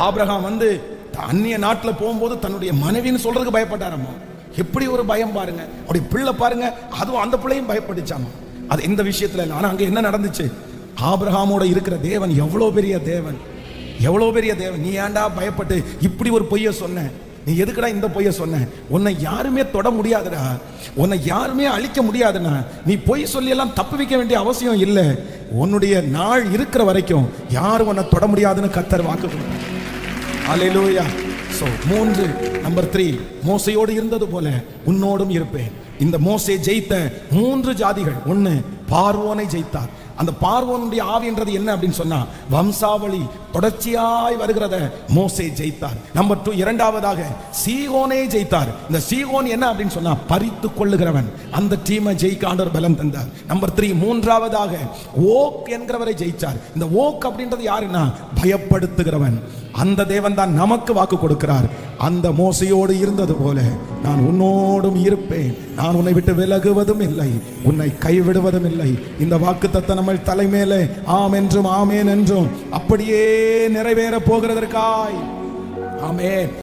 Abraham அந்நிய நாட்டுல போகும்போது தன்னுடைய மனைவின்னு சொல்றதுக்கு பயப்பட்டாராமா. எப்படி ஒரு பயம் பாருங்க. அப்படி பிள்ளை பாருங்க, அதுவும் அந்த பிள்ளையும் பயப்பட்டுச்சாமா. அது இந்த விஷயத்துல இல்லை. ஆனா அங்க என்ன நடந்துச்சு? ஆபிரகாமோட இருக்கிற தேவன் எவ்வளவு பெரிய தேவன், எவ்வளவு பெரிய தேவன். நீ ஏன்டா பயப்பட்டு இப்படி ஒரு பொய்ய சொன்ன? நீ எதுக்குடா இந்த பொய்ய சொன்ன? உன்னை யாருமே தொட முடியாதுடா, உன்னை யாருமே அழிக்க முடியாதுன்னா நீ பொய் சொல்லி எல்லாம் தப்பு வைக்க வேண்டிய அவசியம் இல்லை. உன்னுடைய நாள் இருக்கிற வரைக்கும் யாரும் உன்னை தொட முடியாதுன்னு கர்த்தர் வாக்கு கொடுத்தார். அல்லேலூயா. சோ 3 நம்பர் 3, மோசையோடு இருந்தது போல உன்னோடும் இருப்பேன். இந்த மோசே ஜெயித்த 3 ஜாதிகள். 1, பார்வோனை ஜெயித்தார். அந்த பார்வோனுடைய ஆவின்றது என்ன அப்படின்னு சொன்னா வம்சாவளி தொடர்ச்சியாய் வருகிறத மோசே ஜெயித்தார். நம்பர் 2, இரண்டாவதாக சீகோனை ஜெயித்தார். இந்த சீகோன் என்ன அப்படின்னு சொன்னா பறித்து கொள்ளுகிறவன். அந்த டீமை ஜெயிக்க ஆண்டவர் பலம் தந்தார். நம்பர் 3, மூன்றாவதாக ஓக் என்கிறவரை ஜெயிச்சார். இந்த ஓக் அப்படின்றது யாருன்னா பயப்படுத்துகிறவன். அந்த தேவன் தான் நமக்கு வாக்கு கொடுக்கிறார். அந்த மோசையோடு இருந்தது போல நான் உன்னோடும் இருப்பேன், நான் உன்னை விட்டு விலகுவதும் இல்லை, உன்னை கைவிடுவதும் இல்லை. இந்த வாக்குத்தத்தம் நம்ம தலைமையிலே ஆம் என்றும் ஆமேன் என்றும் அப்படியே நிறைவேற போகிறதற்காய். ஆமென்.